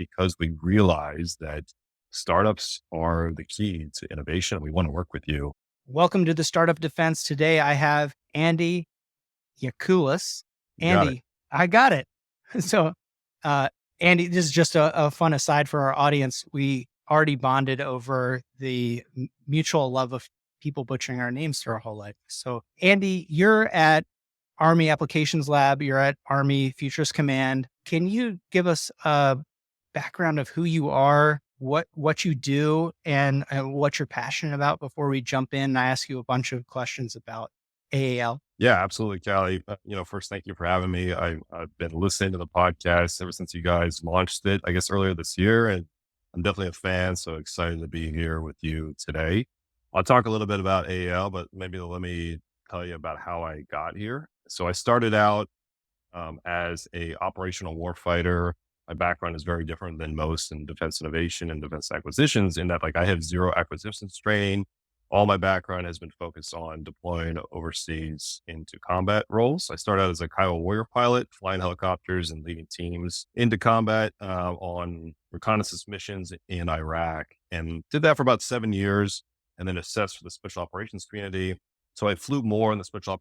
because we realize that startups are the key to innovation. We want to work with you. Welcome to the Startup Defense. Today I have Andy Yakulis. You got it. Andy, I got it. So, uh, Andy, this is just a fun aside for our audience. We already bonded over the mutual love of people butchering our names through our whole life. So, Andy, you're at Army Applications Lab. You're at Army Futures Command. Can you give us a background of who you are, what you do, and what you're passionate about before we jump in and I ask you a bunch of questions about AAL? Yeah, absolutely, Callie. First, thank you for having me. I've been listening to the podcast ever since you guys launched it, I guess earlier this year, and I'm definitely a fan. So excited to be here with you today. I'll talk a little bit about AAL, but maybe let me tell you about how I got here. So I started out as a operational warfighter. My background is very different than most in defense innovation and defense acquisitions in that like I have zero acquisitions training. All my background has been focused on deploying overseas into combat roles. I started out as a Kiowa warrior pilot, flying helicopters and leading teams into combat on reconnaissance missions in Iraq, and did that for about 7 years, and then assessed for the special operations community. So I flew more in the special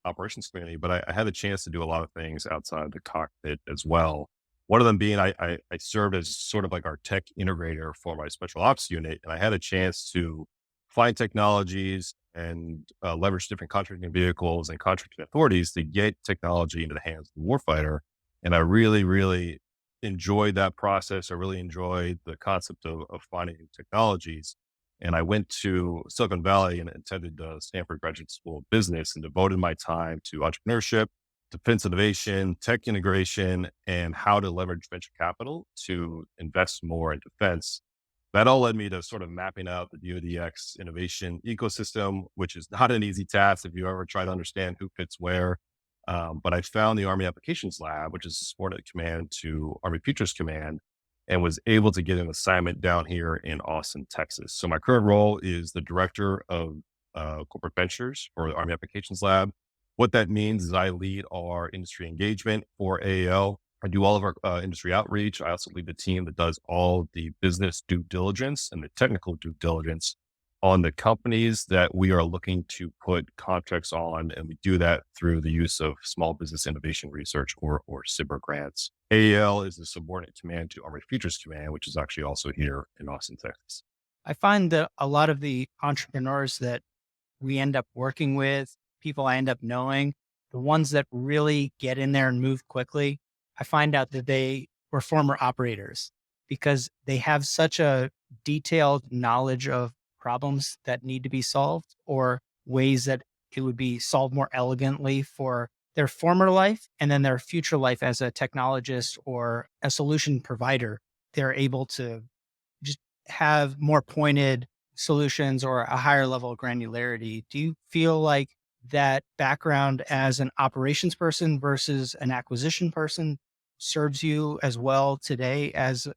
operations community, but I had a chance to do a lot of things outside the cockpit as well. One of them being I served as sort of like our tech integrator for my special ops unit, and I had a chance to find technologies and leverage different contracting vehicles and contracting authorities to get technology into the hands of the warfighter. And I really, really enjoyed that process. I really enjoyed the concept of finding new technologies. And I went to Silicon Valley and attended Stanford Graduate School of Business and devoted my time to entrepreneurship, defense innovation, tech integration, and how to leverage venture capital to invest more in defense. That all led me to sort of mapping out the DoDX innovation ecosystem, which is not an easy task if you ever try to understand who fits where. But I found the Army Applications Lab, which is a subordinate command to Army Futures Command, and was able to get an assignment down here in Austin, Texas. So my current role is the director of corporate ventures for the Army Applications Lab. What that means is I lead our industry engagement for AAL. I do all of our industry outreach. I also lead the team that does all the business due diligence and the technical due diligence on the companies that we are looking to put contracts on. And we do that through the use of small business innovation research or SBIR grants. AAL is the subordinate command to Army Futures Command, which is actually also here in Austin, Texas. I find that a lot of the entrepreneurs that we end up working with, people I end up knowing, the ones that really get in there and move quickly, I find out that they were former operators because they have such a detailed knowledge of problems that need to be solved or ways that it would be solved more elegantly for their former life and then their future life as a technologist or a solution provider. They're able to just have more pointed solutions or a higher level of granularity. Do you feel like that background as an operations person versus an acquisition person serves you as well today as,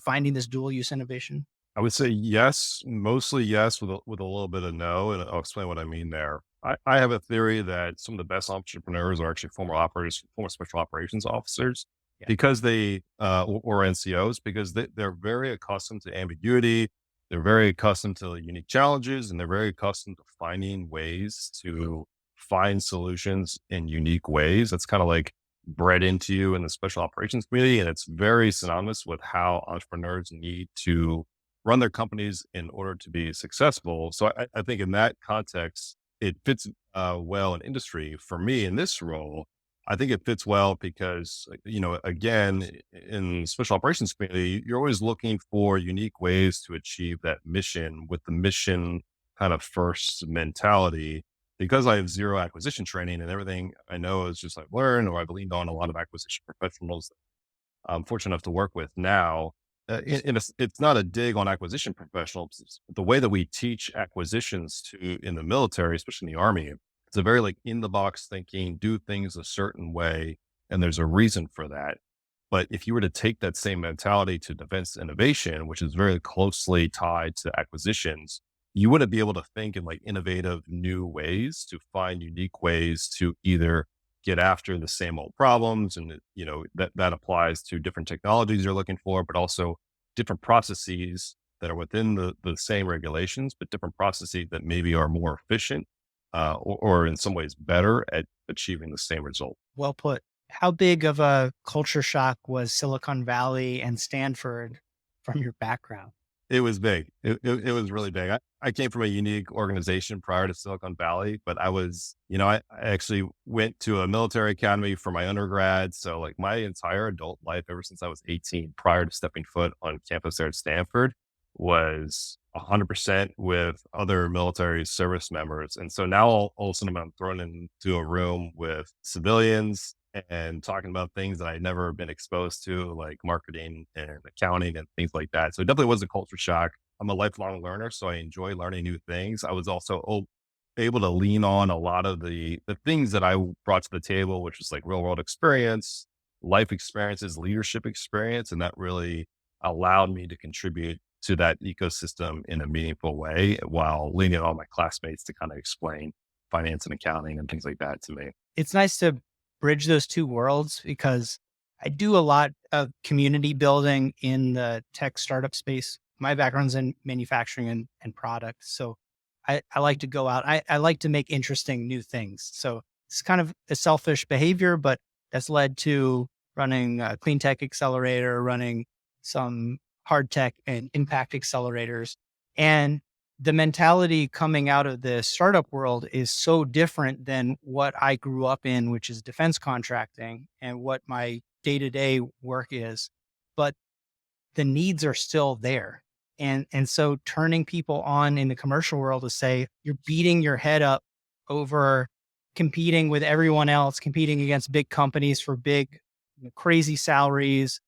finding this dual use innovation? I would say yes, mostly yes, with a little bit of no, and I'll explain what I mean there. I have a theory that some of the best entrepreneurs are actually former operators, former special operations officers, Yeah. because or NCOs, because they're very accustomed to ambiguity. They're very accustomed to unique challenges, and they're very accustomed to finding ways to find solutions in unique ways. That's kind of like bred into you in the special operations community. And it's very synonymous with how entrepreneurs need to run their companies in order to be successful. So I think in that context, it fits well in industry. For me in this role, I think it fits well because, again, in special operations community, you're always looking for unique ways to achieve that mission with the mission kind of first mentality. Because I have zero acquisition training and everything I know is just like learn, or I've leaned on a lot of acquisition professionals I'm fortunate enough to work with now. It's not a dig on acquisition professionals. The way that we teach acquisitions in the military, especially in the Army, it's a very like in the box thinking, do things a certain way. And there's a reason for that. But if you were to take that same mentality to defense innovation, which is very closely tied to acquisitions, you wouldn't be able to think in like innovative new ways to find unique ways to either get after the same old problems. And, that applies to different technologies you're looking for, but also different processes that are within the same regulations, but different processes that maybe are more efficient or in some ways better at achieving the same result. Well put. How big of a culture shock was Silicon Valley and Stanford from your background? It was big. It was really big. I came from a unique organization prior to Silicon Valley, but I actually went to a military academy for my undergrad. So like my entire adult life, ever since I was 18, prior to stepping foot on campus there at Stanford, was 100% with other military service members. And so now all of a sudden I'm thrown into a room with civilians and talking about things that I'd never been exposed to, like marketing and accounting and things like that. So it definitely was a culture shock. I'm a lifelong learner, so I enjoy learning new things. I was also able to lean on a lot of the things that I brought to the table, which is like real world experience, life experiences, leadership experience, and that really allowed me to contribute to that ecosystem in a meaningful way while leaning on my classmates to kind of explain finance and accounting and things like that to me. It's nice to bridge those two worlds because I do a lot of community building in the tech startup space. My background's in manufacturing and product. So I like to go out. I like to make interesting new things. So it's kind of a selfish behavior, but that's led to running a clean tech accelerator, running some hard tech and impact accelerators. And the mentality coming out of the startup world is so different than what I grew up in, which is defense contracting and what my day to day work is. But the needs are still there. And so turning people on in the commercial world to say, you're beating your head up over competing with everyone else, competing against big companies for big, crazy salaries,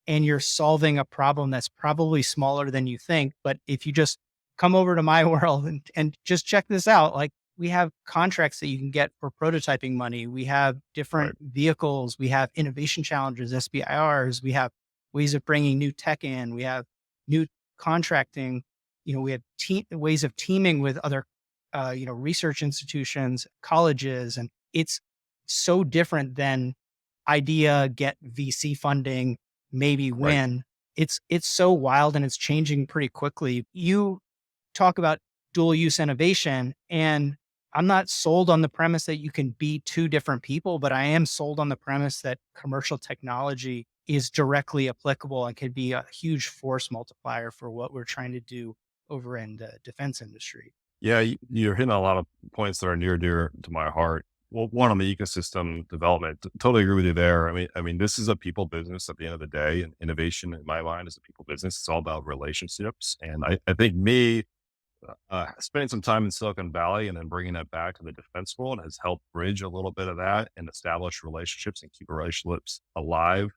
and you're solving a problem that's probably smaller than you think. But if you just come over to my world and just check this out, like we have contracts that you can get for prototyping money. We have Right. different vehicles. We have innovation challenges, SBIRs. We have ways of bringing new tech in. We have new contracting. We have ways of teaming with other, research institutions, colleges, and it's so different than idea, get VC funding, maybe Right. win. It's so wild and it's changing pretty quickly. You talk about dual use innovation, and I'm not sold on the premise that you can be two different people, but I am sold on the premise that commercial technology is directly applicable and could be a huge force multiplier for what we're trying to do over in the defense industry. Yeah, you're hitting a lot of points that are near dear to my heart. Well, one on the ecosystem development, totally agree with you there. I mean, this is a people business at the end of the day, and innovation in my mind is a people business. It's all about relationships, and I think me spending some time in Silicon Valley and then bringing that back to the defense world has helped bridge a little bit of that and establish relationships and keep relationships alive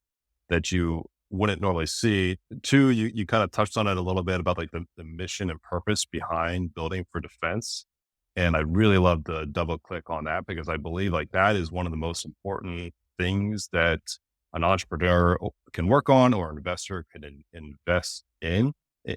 that you wouldn't normally see. Two, you kind of touched on it a little bit about like the mission and purpose behind building for defense. And I really love the double click on that because I believe like that is one of the most important things that an entrepreneur can work on or an investor can invest in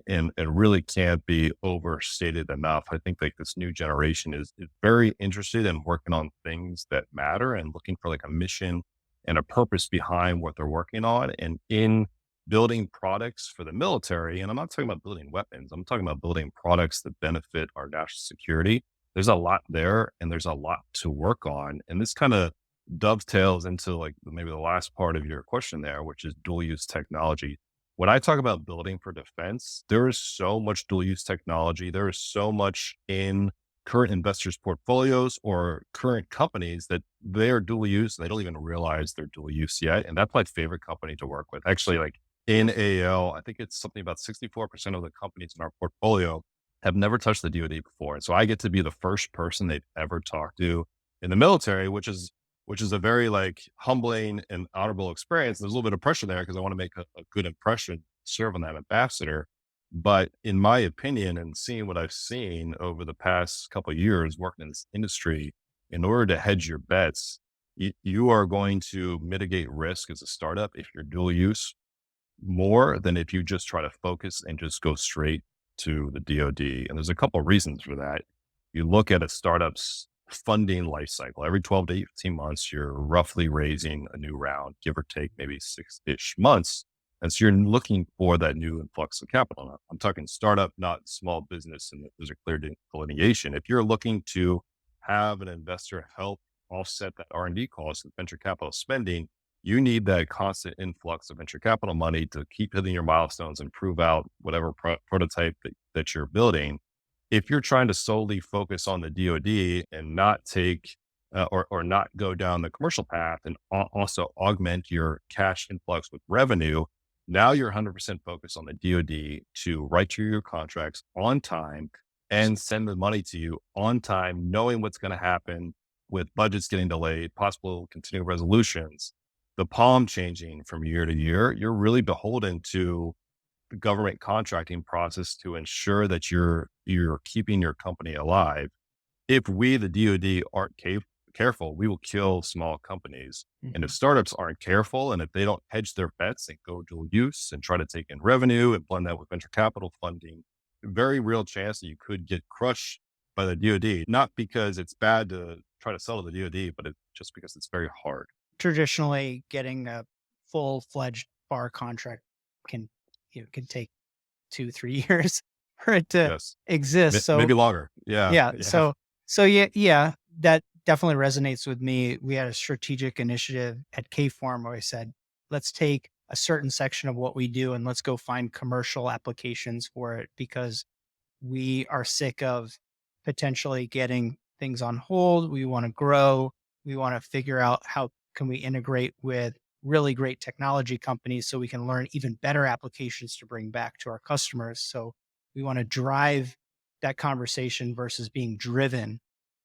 and really can't be overstated enough. I think like this new generation is very interested in working on things that matter and looking for like a mission and a purpose behind what they're working on. And in building products for the military, and I'm not talking about building weapons, I'm talking about building products that benefit our national security. There's a lot there and there's a lot to work on. And this kind of dovetails into like maybe the last part of your question there, which is dual use technology. When I talk about building for defense, there is so much dual use technology. There is so much in current investors' portfolios or current companies that they are dual use and they don't even realize they're dual use yet. And that's my favorite company to work with. Actually, like in AO, I think it's something about 64% of the companies in our portfolio have never touched the DoD before. And so I get to be the first person they've ever talked to in the military, which is a very like humbling and honorable experience. There's a little bit of pressure there because I want to make a good impression, serve on that ambassador. But in my opinion, and seeing what I've seen over the past couple of years working in this industry, in order to hedge your bets, you are going to mitigate risk as a startup if you're dual use more than if you just try to focus and just go straight to the DoD. And there's a couple of reasons for that. You look at a startup's funding life cycle. Every 12 to 18 months, you're roughly raising a new round, give or take maybe 6-ish months. And so you're looking for that new influx of capital. Now, I'm talking startup, not small business. And there's a clear delineation. If you're looking to have an investor help offset that R&D cost with venture capital spending, you need that constant influx of venture capital money to keep hitting your milestones and prove out whatever prototype that you're building. If you're trying to solely focus on the DoD and not take or not go down the commercial path and also augment your cash influx with revenue, now you're 100% focused on the DoD to write you your contracts on time and send the money to you on time, knowing what's going to happen with budgets getting delayed, possible continuing resolutions, the palm changing from year to year. You're really beholden to the government contracting process to ensure that you're keeping your company alive. If we, the DoD, aren't careful, we will kill small companies. And if Mhm. startups aren't careful, and if they don't hedge their bets and go dual use and try to take in revenue and blend that with venture capital funding, very real chance that you could get crushed by the DoD. Not because it's bad to try to sell to the DoD, but just because it's very hard. Traditionally, getting a full-fledged bar contract can, can take 2, 3 years for it to Yes, exist. So maybe longer. Yeah, yeah, yeah, so yeah, that definitely resonates with me. We had a strategic initiative at Kform where I said, let's take a certain section of what we do and let's go find commercial applications for it because we are sick of potentially getting things on hold. We want to grow. We want to figure out how can we integrate with really great technology companies so we can learn even better applications to bring back to our customers. So we want to drive that conversation versus being driven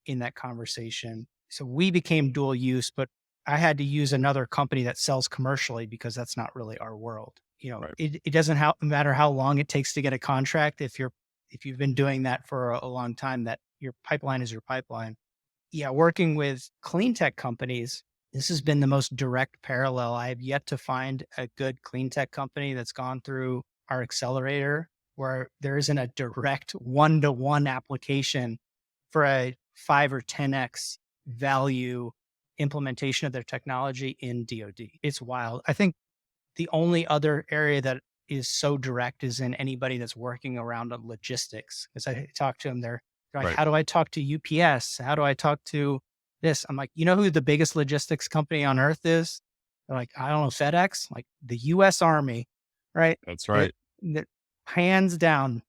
in that conversation. So we became dual use, but I had to use another company that sells commercially because that's not really our world. right. It doesn't matter how long it takes to get a contract. If you've been doing that for a long time, that your pipeline is your pipeline. Yeah, working with clean tech companies, this has been the most direct parallel. I have yet to find a good clean tech company that's gone through our accelerator where there isn't a direct one-to-one application for a 5 or 10x value implementation of their technology in DoD. It's wild. I think the only other area that is so direct is in anybody that's working around on logistics. As I talk to them, they're like, Right. how do I talk to UPS? How do I talk to this? I'm like, you know who the biggest logistics company on earth is? They're like, I don't know, FedEx, like the US Army, right? That's That, right. that hands down,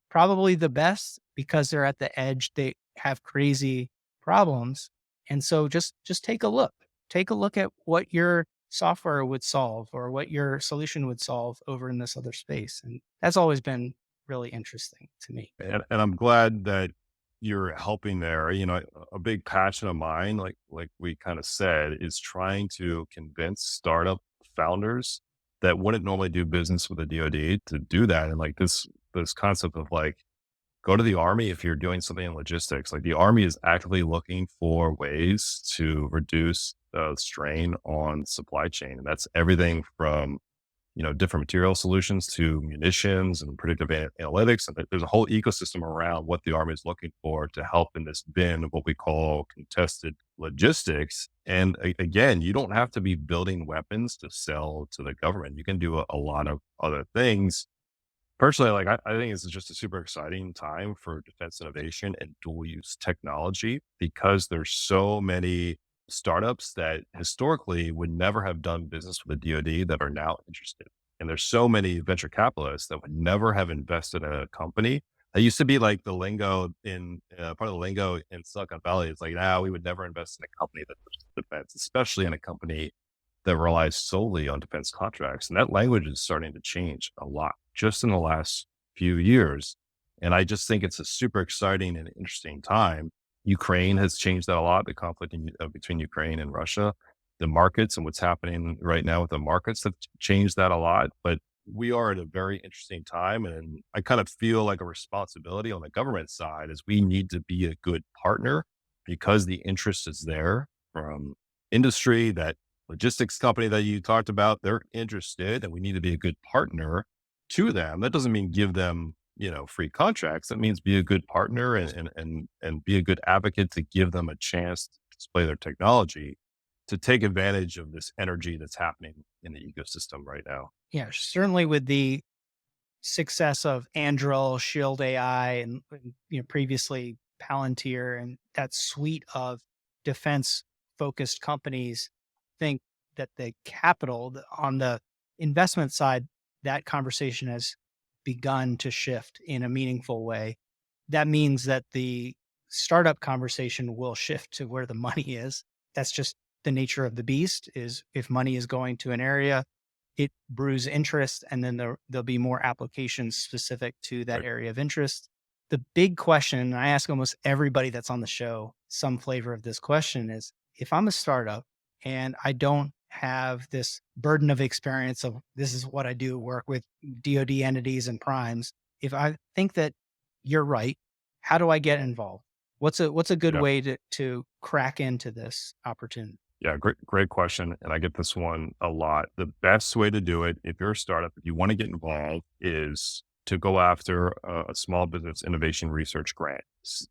probably the best because they're at the edge. They have crazy problems. And so just take a look. Take a look at what your software would solve or what your solution would solve over in this other space. And that's always been really interesting to me. And I'm glad that you're helping there. A big passion of mine, like we kind of said, is trying to convince startup founders that wouldn't normally do business with the DoD to do that. And like this concept of like go to the Army if you're doing something in logistics. Like the Army is actively looking for ways to reduce the strain on supply chain. And that's everything from different material solutions to munitions and predictive analytics. And there's a whole ecosystem around what the Army is looking for to help in this bin of what we call contested logistics. And again, you don't have to be building weapons to sell to the government. You can do a lot of other things. Personally, like I think this is just a super exciting time for defense innovation and dual use technology because there's so many startups that historically would never have done business with the DoD that are now interested. And there's so many venture capitalists that would never have invested in a company. That used to be like the lingo in part of the lingo in Silicon Valley. It's like, we would never invest in a company that touches defense, especially in a company that relies solely on defense contracts. And that language is starting to change a lot just in the last few years. And I just think it's a super exciting and interesting time. Ukraine has changed that a lot, the conflict between Ukraine and Russia, the markets and what's happening right now with the markets have changed that a lot. But we are at a very interesting time. And I kind of feel like a responsibility on the government side is we need to be a good partner because the interest is there from industry, that logistics company that you talked about, they're interested and we need to be a good partner to them. That doesn't mean give them, free contracts, that means be a good partner and be a good advocate to give them a chance to display their technology to take advantage of this energy that's happening in the ecosystem right now. Yeah, certainly with the success of Anduril, Shield AI, and previously Palantir, and that suite of defense-focused companies, think that the capital on the investment side, that conversation has begun to shift in a meaningful way. That means that the startup conversation will shift to where the money is. That's just the nature of the beast. Is if money is going to an area, it brews interest, and then there'll be more applications specific to that Right. area of interest. The big question, and I ask almost everybody that's on the show some flavor of this question, is if I'm a startup and I don't have this burden of experience of this is what I do, work with DoD entities and primes. If I think that you're right, how do I get involved? What's a good Yeah. way to crack into this opportunity? Yeah, great question, and I get this one a lot. The best way to do it, if you're a startup, if you want to get involved, is to go after a small business innovation research grant.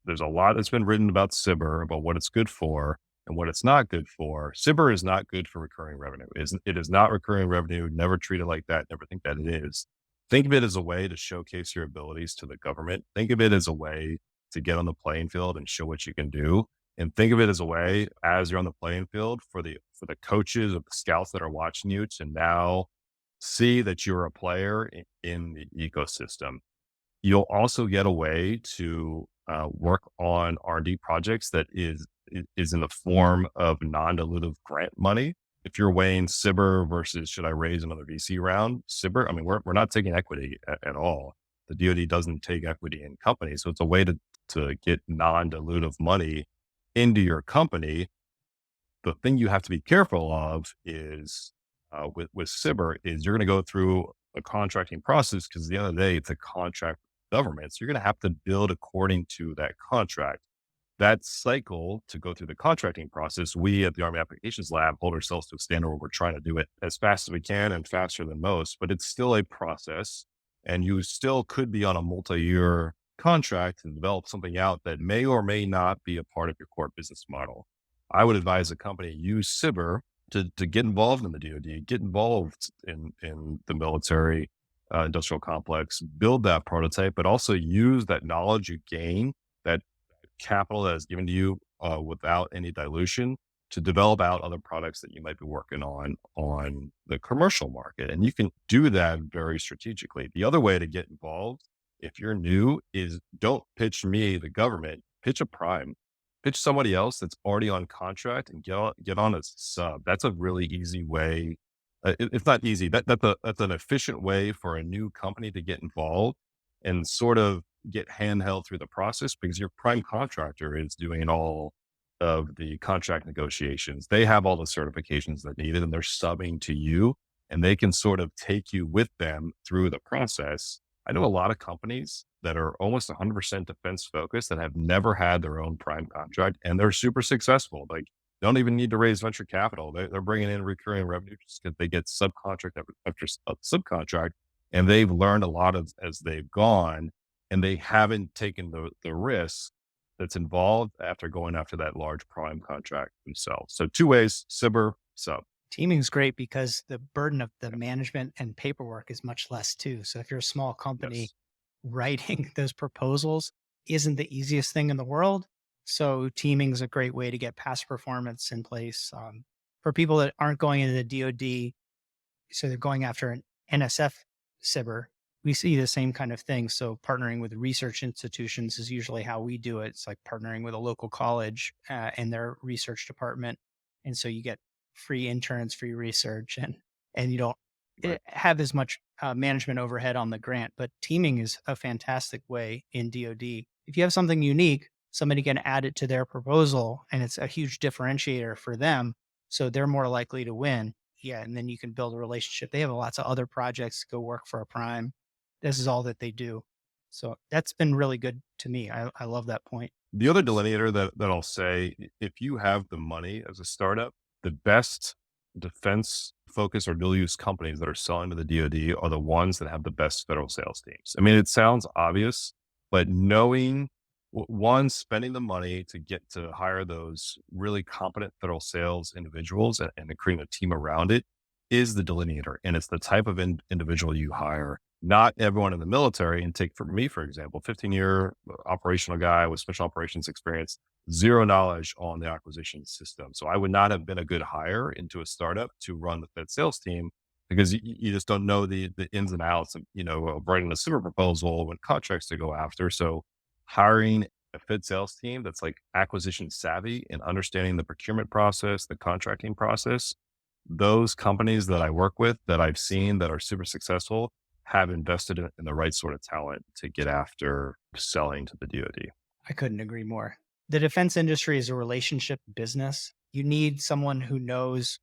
There's a lot that's been written about SBIR, about what it's good for and what it's not good for. SBIR is not good for recurring revenue. It is not recurring revenue. Never treat it like that. Never think that it is. Think of it as a way to showcase your abilities to the government. Think of it as a way to get on the playing field and show what you can do, and think of it as a way as you're on the playing field for the coaches or the scouts that are watching you to now see that you're a player in the ecosystem. You'll also get a way to work on R&D projects that is in the form of non-dilutive grant money. If you're weighing SBIR versus should I raise another VC round, SBIR, I mean, we're not taking equity at all. The DoD doesn't take equity in companies, so it's a way to get non-dilutive money into your company. The thing you have to be careful of is with SBIR is you're going to go through a contracting process because at the end of the day, it's a contract with government. So you're going to have to build according to that contract. That cycle to go through the contracting process, we at the Army Applications Lab hold ourselves to a standard where we're trying to do it as fast as we can and faster than most, but it's still a process. And you still could be on a multi-year contract and develop something out that may or may not be a part of your core business model. I would advise a company use SBIR to get involved in the DoD, get involved in the military industrial complex, build that prototype, but also use that knowledge you gain, that capital that is given to you without any dilution to develop out other products that you might be working on the commercial market. And you can do that very strategically. The other way to get involved, if you're new, is don't pitch me, the government, pitch a prime, pitch somebody else that's already on contract and get on a sub. That's a really easy way. It's not easy. That's an efficient way for a new company to get involved and sort of get handheld through the process because your prime contractor is doing all of the contract negotiations. They have all the certifications that needed and they're subbing to you and they can sort of take you with them through the process. I know a lot of companies that are almost 100% defense focused that have never had their own prime contract and they're super successful. Like don't even need to raise venture capital. They're bringing in recurring revenue just because they get subcontract after subcontract and they've learned a lot of as they've gone and they haven't taken the risk that's involved after going after that large prime contract themselves. So two ways, SBIR, sub. Teaming is great because the burden of the management and paperwork is much less too. So if you're a small company, Yes. writing those proposals isn't the easiest thing in the world. So teaming is a great way to get past performance in place. For people that aren't going into the DoD, so they're going after an NSF SBIR, we see the same kind of thing. So partnering with research institutions is usually how we do it. It's like partnering with a local college and their research department, and so you get free interns, free research, and you don't Right. have as much management overhead on the grant. But teaming is a fantastic way in DoD. If you have something unique, somebody can add it to their proposal, and it's a huge differentiator for them. So they're more likely to win. Yeah, and then you can build a relationship. They have lots of other projects to go work for a prime. This is all that they do. So that's been really good to me. I love that point. The other delineator that I'll say, if you have the money as a startup, the best defense focused or dual use companies that are selling to the DoD are the ones that have the best federal sales teams. I mean, it sounds obvious, but knowing one, spending the money to get to hire those really competent federal sales individuals and creating a team around it is the delineator. And it's the type of individual you hire. Not everyone in the military, and take for me, for example, 15-year operational guy with special operations experience, zero knowledge on the acquisition system. So I would not have been a good hire into a startup to run the Fed sales team because you just don't know the ins and outs of, of writing a super proposal when contracts to go after. So hiring a Fed sales team that's like acquisition savvy and understanding the procurement process, the contracting process, those companies that I work with that I've seen that are super successful have invested in the right sort of talent to get after selling to the DoD. I couldn't agree more. The defense industry is a relationship business. You need someone who knows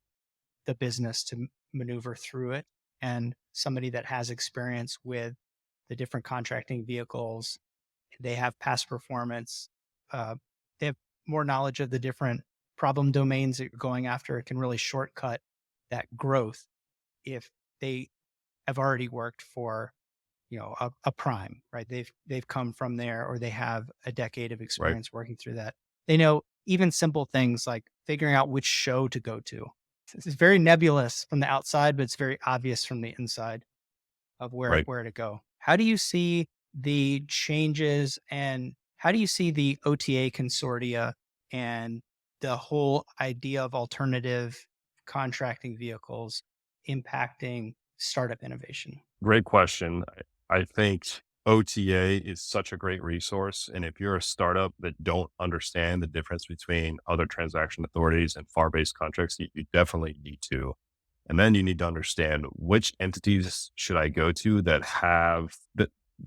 the business to maneuver through it, and somebody that has experience with the different contracting vehicles. They have past performance. Uh, they have more knowledge of the different problem domains that you're going after. It can really shortcut that growth if they have already worked for a prime, right? They've come from there, or they have a decade of Right. experience working through that. They know even simple things like figuring out which show to go to. It's very nebulous from the outside, but it's very obvious from the inside of where Right. where to go. How do you see the changes, and how do you see the OTA consortia and the whole idea of alternative contracting vehicles impacting startup innovation? Great question. I think OTA is such a great resource. And if you're a startup that don't understand the difference between other transaction authorities and FAR-based contracts, you definitely need to. And then you need to understand which entities should I go to that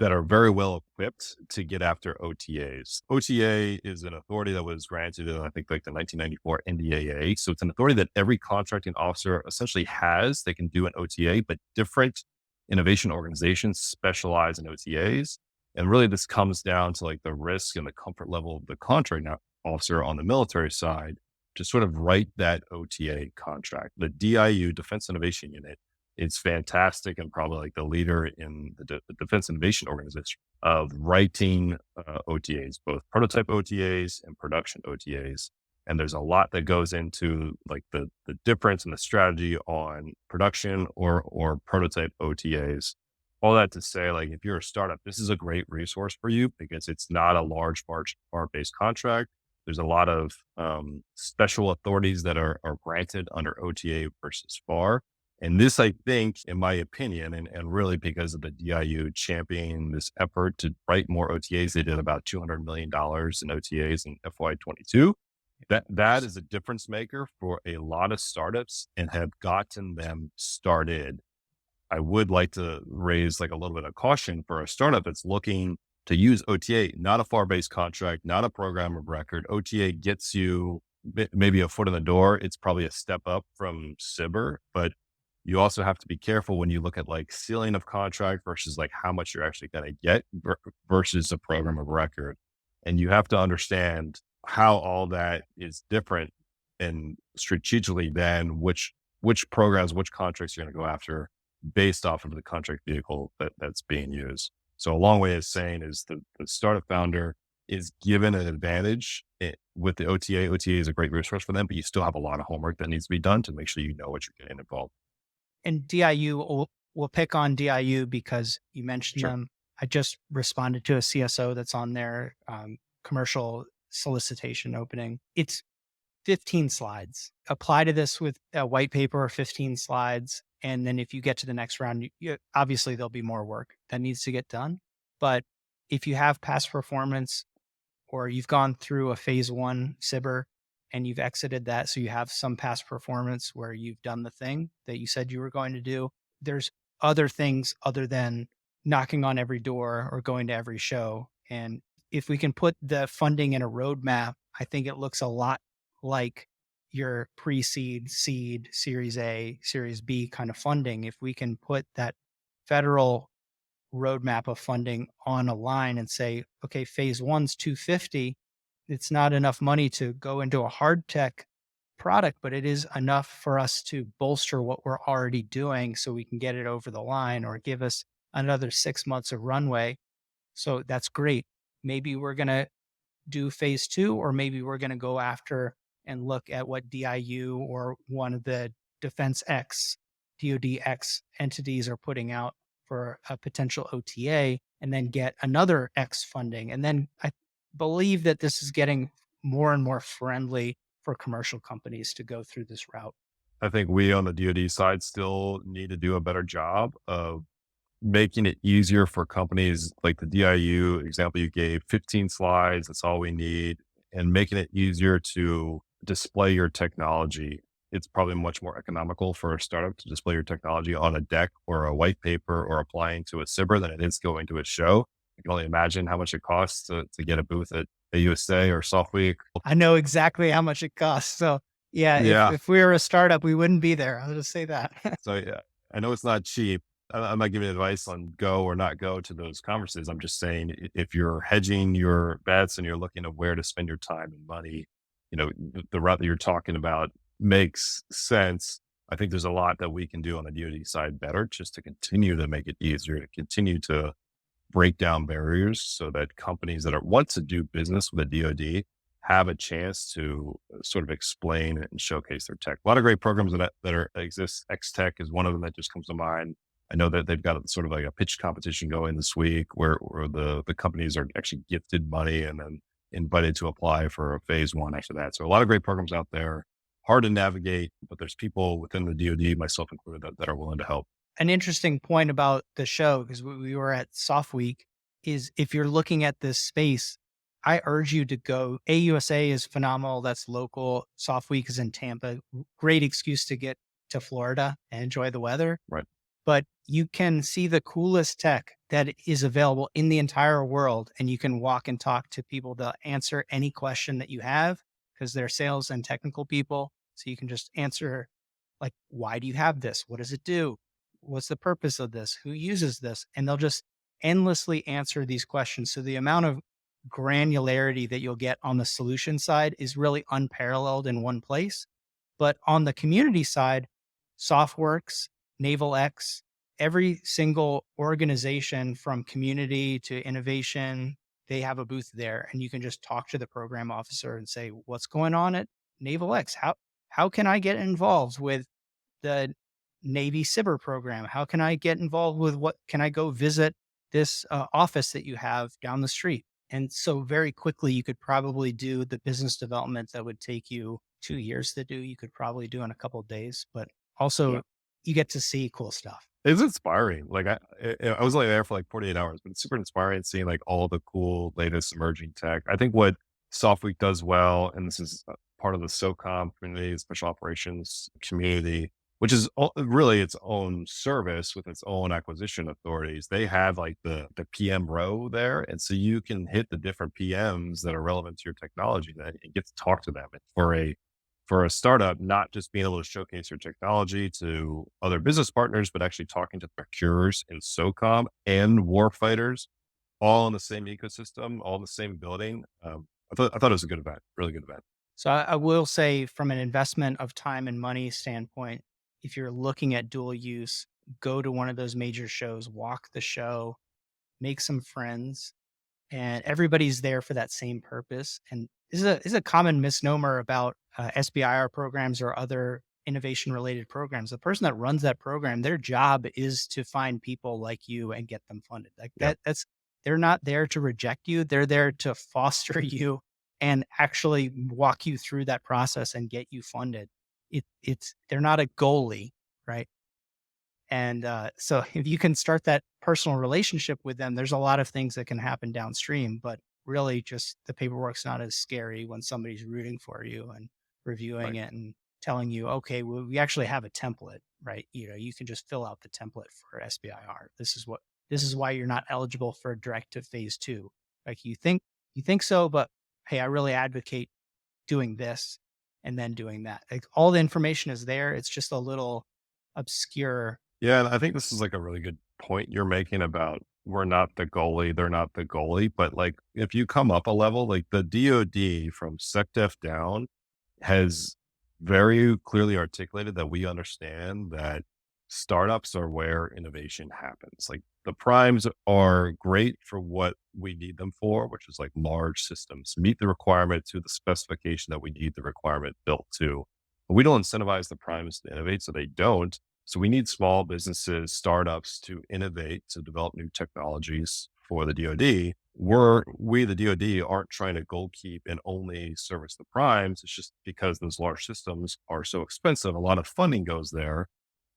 are very well equipped to get after OTAs. OTA is an authority that was granted in, I think, like the 1994 NDAA. So it's an authority that every contracting officer essentially has. They can do an OTA, but different innovation organizations specialize in OTAs. And really, this comes down to like the risk and the comfort level of the contracting officer on the military side to sort of write that OTA contract. The DIU, Defense Innovation Unit, is fantastic and probably like the leader in the Defense Innovation Organization of writing OTAs, both prototype OTAs and production OTAs. And there's a lot that goes into like the difference in the strategy on production or prototype OTAs. All that to say, like if you're a startup, this is a great resource for you because it's not a large bar-based contract. There's a lot of special authorities that are granted under OTA versus FAR. And this, I think, in my opinion, and really because of the DIU championing this effort to write more OTAs, they did about $200 million in OTAs in FY22. That is a difference maker for a lot of startups and have gotten them started. I would like to raise like a little bit of caution for a startup that's looking to use OTA, not a FAR-based contract, not a program of record. OTA gets you maybe a foot in the door. It's probably a step up from SBIR, but you also have to be careful when you look at like ceiling of contract versus like how much you're actually going to get versus a program of record. And you have to understand how all that is different and strategically then which programs, which contracts you're going to go after based off of the contract vehicle that's being used. So a long way of saying is the startup founder is given an advantage with the OTA. OTA is a great resource for them, but you still have a lot of homework that needs to be done to make sure you know what you're getting involved. And DIU, we'll pick on DIU because you mentioned Sure. them. I just responded to a CSO that's on their commercial solicitation opening. It's 15 slides. Apply to this with a white paper or 15 slides. And then if you get to the next round, obviously there'll be more work that needs to get done. But if you have past performance, or you've gone through a phase one SBIR and you've exited that, so you have some past performance where you've done the thing that you said you were going to do, there's other things other than knocking on every door or going to every show. And if we can put the funding in a roadmap, I think it looks a lot like your pre-seed, seed, series A, series B kind of funding. If we can put that federal roadmap of funding on a line and say, okay, phase one's 250. It's not enough money to go into a hard tech product, but it is enough for us to bolster what we're already doing so we can get it over the line or give us another 6 months of runway. So that's great. Maybe we're going to do phase two, or maybe we're going to go after and look at what DIU or one of the Defense X, DoD X entities are putting out for a potential OTA, and then get another X funding. And then I believe that this is getting more and more friendly for commercial companies to go through this route. I think we on the DoD side still need to do a better job of making it easier for companies like the DIU example you gave, 15 slides, that's all we need, and making it easier to display your technology. It's probably much more economical for a startup to display your technology on a deck or a white paper or applying to a SBIR than it is going to a show. I can only imagine how much it costs to get a booth at AUSA or Soft Week. I know exactly how much it costs. So yeah, Yeah. if we were a startup, we wouldn't be there. I'll just say that. So yeah, I know it's not cheap. I'm not giving advice on go or not go to those conferences. I'm just saying if you're hedging your bets and you're looking at where to spend your time and money, the route that you're talking about makes sense. I think there's a lot that we can do on the DoD side better just to continue to make it easier, to continue to break down barriers so that companies that want to do business with the DoD have a chance to sort of explain and showcase their tech. A lot of great programs that exist. X Tech is one of them that just comes to mind. I know that they've got sort of like a pitch competition going this week where the companies are actually gifted money and then invited to apply for a phase one after that. So a lot of great programs out there, hard to navigate, but there's people within the DoD, myself included, that are willing to help. An interesting point about the show, because we were at Soft Week, is if you're looking at this space, I urge you to go. AUSA is phenomenal. That's local. Soft Week is in Tampa. Great excuse to get to Florida and enjoy the weather. Right. But you can see the coolest tech that is available in the entire world. And you can walk and talk to people to answer any question that you have because they're sales and technical people. So you can just answer, like, why do you have this? What does it do? What's the purpose of this? Who uses this? And they'll just endlessly answer these questions. So the amount of granularity that you'll get on the solution side is really unparalleled in one place. But on the community side, SoftWorks, Naval X, every single organization from community to innovation, they have a booth there. And you can just talk to the program officer and say, what's going on at Naval X? How can I get involved with the Navy SBIR program? How can I get involved with what can I go visit this office that you have down the street? And so very quickly, you could probably do the business development that would take you 2 years to do. You could probably do in a couple of days, but also you get to see cool stuff. It's inspiring. Like I was only there for like 48 hours, but it's super inspiring seeing like all the cool latest emerging tech. I think what Soft Week does well, and this is part of the SOCOM community, special operations community, which is really its own service with its own acquisition authorities. They have like the PM row there. And so you can hit the different PMs that are relevant to your technology and get to talk to them. And for a startup, not just being able to showcase your technology to other business partners, but actually talking to procurers in SOCOM and warfighters all in the same ecosystem, all in the same building. I thought it was a good event, really good event. So I will say, from an investment of time and money standpoint, if you're looking at dual use, go to one of those major shows, walk the show, make some friends, and everybody's there for that same purpose. And this is a common misnomer about SBIR programs or other innovation related programs. The person that runs that program, their job is to find people like you and get them funded. Like Yep. that's they're not there to reject you. They're there to foster you and actually walk you through that process and get you funded. It's they're not a goalie, right? And so if you can start that personal relationship with them, there's a lot of things that can happen downstream, but really just the paperwork's not as scary when somebody's rooting for you and reviewing Right. it and telling you, okay, well, we actually have a template, right? You can just fill out the template for SBIR. This is why you're not eligible for direct to phase two. Like you think so, but hey, I really advocate doing this and then doing that. Like all the information is there. It's just a little obscure. Yeah, and I think this is like a really good point you're making about we're not the goalie, they're not the goalie. But like if you come up a level, like the DoD from SecDef down has very clearly articulated that we understand that startups are where innovation happens. Like the primes are great for what we need them for, which is like large systems, meet the requirement to the specification that we need the requirement built to. But we don't incentivize the primes to innovate, so they don't. So we need small businesses, startups to innovate, to develop new technologies for the DoD. We, the DoD, aren't trying to goalkeep and only service the primes. It's just because those large systems are so expensive, a lot of funding goes there.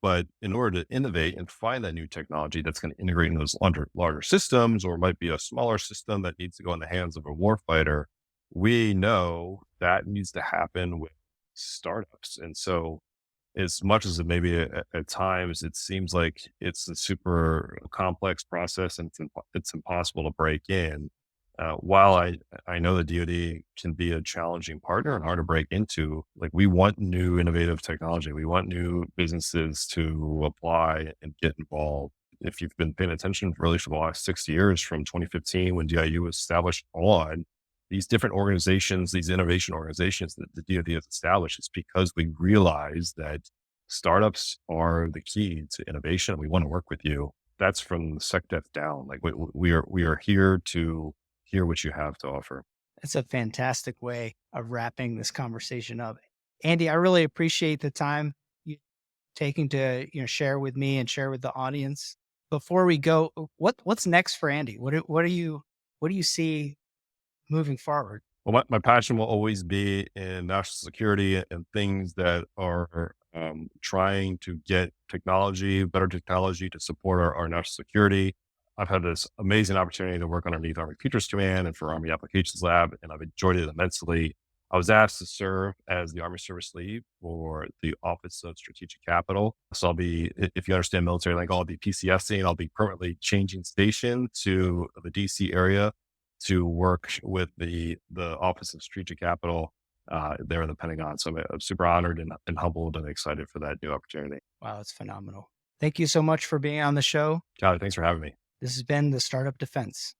But in order to innovate and find that new technology that's going to integrate in those larger systems, or might be a smaller system that needs to go in the hands of a warfighter, we know that needs to happen with startups. And so as much as it maybe at times it seems like it's a super complex process and it's impossible to break in. While I know the DoD can be a challenging partner and hard to break into, like we want new innovative technology. We want new businesses to apply and get involved. If you've been paying attention really for the last 6 years, from 2015 when DIU was established on, these different organizations, these innovation organizations that the DoD has established, it's because we realize that startups are the key to innovation. And we want to work with you. That's from SecDef down. Like we are here to hear what you have to offer. That's a fantastic way of wrapping this conversation up. Andy, I really appreciate the time you taking to, share with me and share with the audience. Before we go, what's next for Andy? What do you see moving forward? Well, my passion will always be in national security and things that are trying to get technology, better technology to support our national security. I've had this amazing opportunity to work underneath Army Futures Command and for Army Applications Lab, and I've enjoyed it immensely. I was asked to serve as the Army Service Lead for the Office of Strategic Capital. So I'll be, if you understand military lingo, I'll be PCSing. I'll be permanently changing station to the DC area to work with the Office of Strategic Capital there in the Pentagon. So I'm super honored and humbled and excited for that new opportunity. Wow, it's phenomenal. Thank you so much for being on the show. Callye, thanks for having me. This has been the Startup Defense.